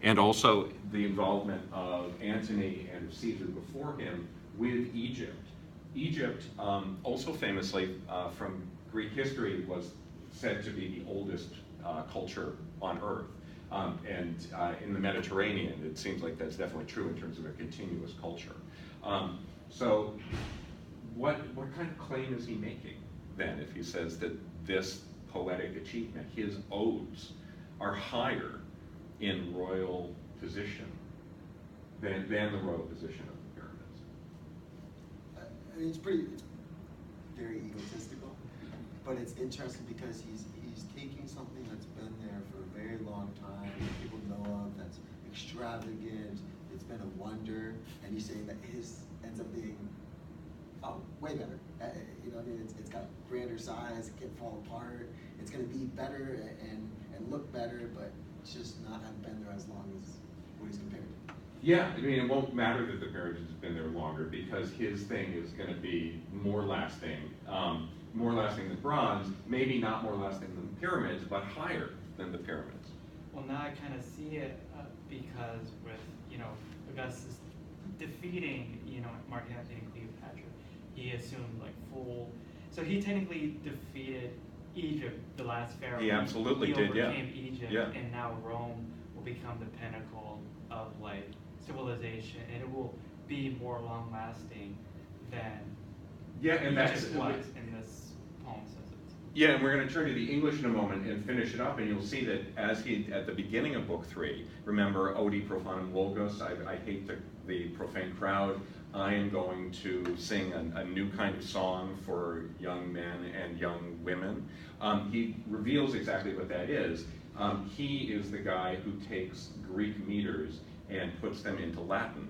And also the involvement of Antony and Caesar before him with Egypt. Egypt, also famously from Greek history, was said to be the oldest culture on Earth. And in the Mediterranean, it seems like that's definitely true in terms of a continuous culture. So what kind of claim is he making then if he says that this poetic achievement, his odes, are higher in royal position than the royal position of the pyramids? I mean, it's very egotistical, but it's interesting because he's taking something that's been there for a very long time, that people know of, that's extravagant, it's been a wonder, and he's saying that his ends up being way better. You know, I mean, it's got grander size, it can't fall apart, it's going to be better and look better, but it's just not have been there as long as what he's compared to. Yeah, I mean, it won't matter that the pyramids has been there longer because his thing is going to be more lasting than bronze, maybe not more lasting than the pyramids, but higher than the pyramids. Well, now I kind of see it because with, Augustus defeating, Mark Antony and Cleopatra, he assumed like so he technically defeated Egypt, the last pharaoh. He absolutely did, yeah. He overcame Egypt, yeah. And now Rome will become the pinnacle of like civilization, and it will be more long-lasting than and that's Egypt was in this poem says it. Yeah, and we're going to turn to the English in a moment and finish it up, and you'll see that as at the beginning of Book 3, remember, Odi profanum logos, I hate the profane crowd, I am going to sing a new kind of song for young men and young women. He reveals exactly what that is. He is the guy who takes Greek meters and puts them into Latin,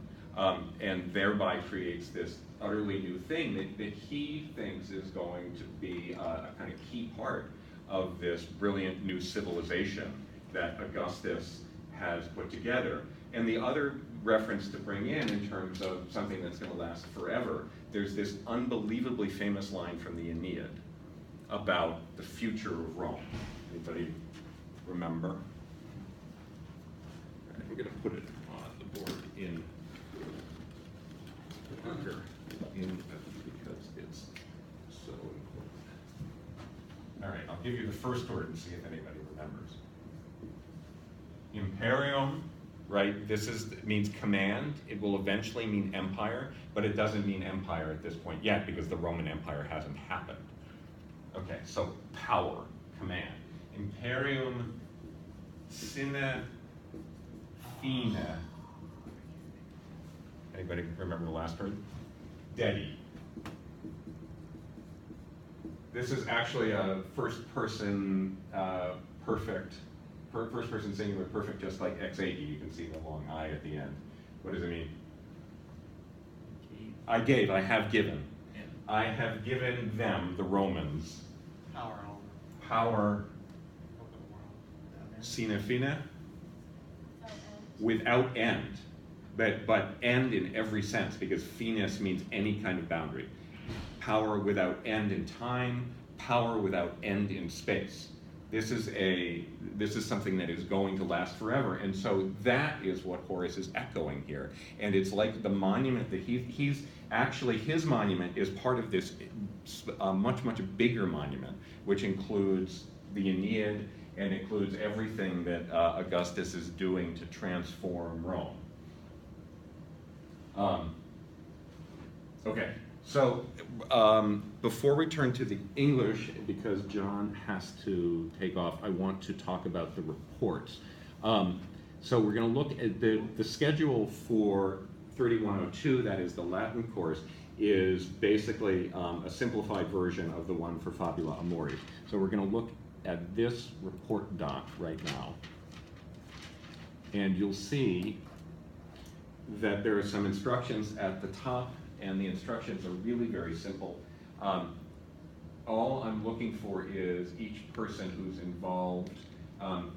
and thereby creates this utterly new thing that he thinks is going to be a kind of key part of this brilliant new civilization that Augustus has put together. And the other reference to bring in terms of something that's going to last forever, there's this unbelievably famous line from the Aeneid about the future of Rome. Anybody remember? We're going to put it on the board in marker because it's so important. All right, I'll give you the first word and see if anybody remembers. Imperium, right? Means command. It will eventually mean empire, but it doesn't mean empire at this point yet because the Roman Empire hasn't happened. Okay, so power, command. Imperium sine fine. Anybody remember the last word? Dedi. This is actually a first-person perfect, first-person singular perfect, just like X80. You can see the long I at the end. What does it mean? I have given. I have given them, the Romans, power sine fine, without end. But end in every sense, because finis means any kind of boundary. Power without end in time, power without end in space. This is something that is going to last forever, and so that is what Horace is echoing here. And it's like the monument that he's actually, his monument is part of this much bigger monument, which includes the Aeneid and includes everything that Augustus is doing to transform Rome. Okay, so before we turn to the English, because John has to take off, I want to talk about the reports. So we're going to look at the schedule for 3102, that is the Latin course, is basically a simplified version of the one for Fabula Amoris. So we're going to look at this report doc right now, and you'll see that there are some instructions at the top, and the instructions are really very simple. All I'm looking for is each person who's involved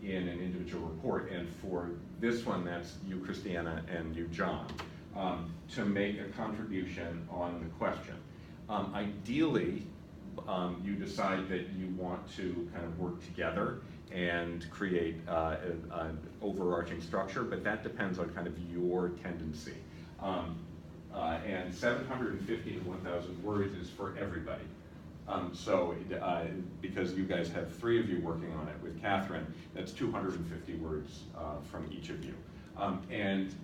in an individual report, and for this one, that's you, Christiana, and you, John, to make a contribution on the question. Ideally, you decide that you want to kind of work together and create an overarching structure, but that depends on kind of your tendency. And 750 to 1,000 words is for everybody. Because you guys have 3 of you working on it with Catherine, that's 250 words from each of you. And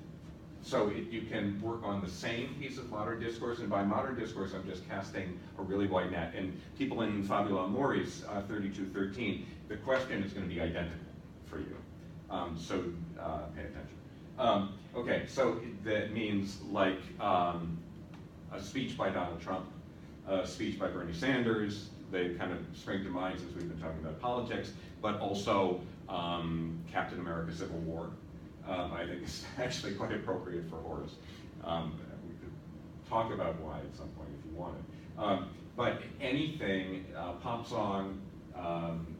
so you can work on the same piece of modern discourse, and by modern discourse, I'm just casting a really wide net. And people in Fabula Mori's 3213, the question is going to be identical for you. So pay attention. Okay, so that means like a speech by Donald Trump, a speech by Bernie Sanders. They kind of spring to mind since we've been talking about politics, but also Captain America Civil War. I think it's actually quite appropriate for Horace. We could talk about why at some point if you wanted. But anything, pop song,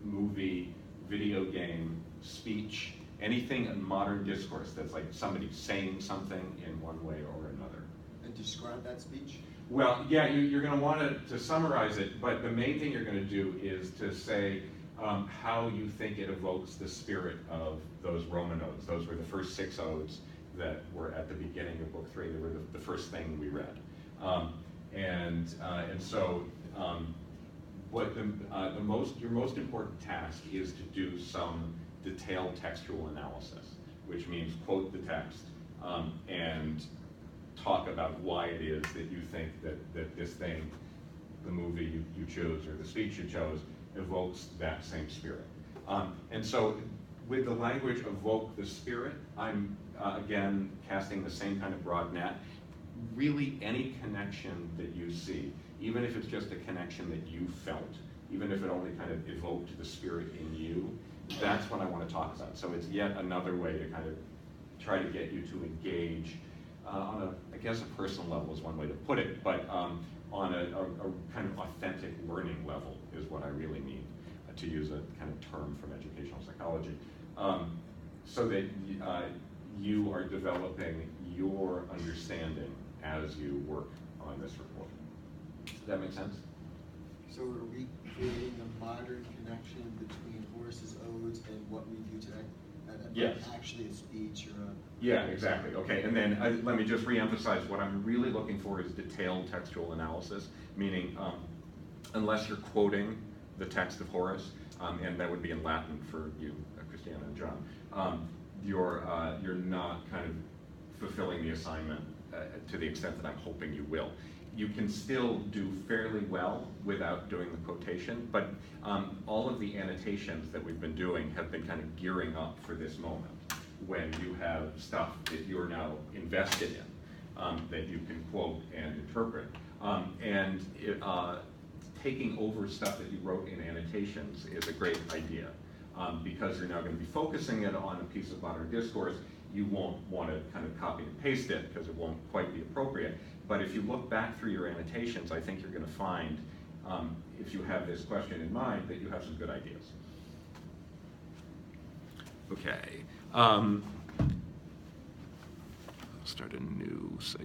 movie, video game, speech, anything in modern discourse that's like somebody saying something in one way or another. And describe that speech? Well, yeah, you're going to want to summarize it, but the main thing you're going to do is to say how you think it evokes the spirit of those Roman odes. Those were the first 6 odes that were at the beginning of book 3. They were the first thing we read. So your most important task is to do some detailed textual analysis, which means quote the text and talk about why it is that you think that this thing, the movie you chose or the speech you chose, evokes that same spirit. And so with the language evoke the spirit, I'm again casting the same kind of broad net. Really any connection that you see, even if it's just a connection that you felt, even if it only kind of evoked the spirit in you, that's what I want to talk about. So it's yet another way to kind of try to get you to engage on a, I guess a personal level is one way to put it, but on a kind of authentic learning level is what I really mean, to use a kind of term from educational psychology. So that you are developing your understanding as you work on this report. Does that make sense? So are we creating a modern connection between Horace's odes and what we view today? Yes. Actually a speech or a... Yeah, exactly. Okay, and then let me just reemphasize, what I'm really looking for is detailed textual analysis, meaning unless you're quoting the text of Horace, and that would be in Latin for you, Christiana and John, you're not kind of fulfilling the assignment to the extent that I'm hoping you will. You can still do fairly well without doing the quotation, but all of the annotations that we've been doing have been kind of gearing up for this moment when you have stuff that you're now invested in, that you can quote and interpret. Taking over stuff that you wrote in annotations is a great idea, because you're now going to be focusing it on a piece of modern discourse. You won't want to kind of copy and paste it because it won't quite be appropriate. But if you look back through your annotations, I think you're going to find, if you have this question in mind, that you have some good ideas. Okay. I'll start a new segment.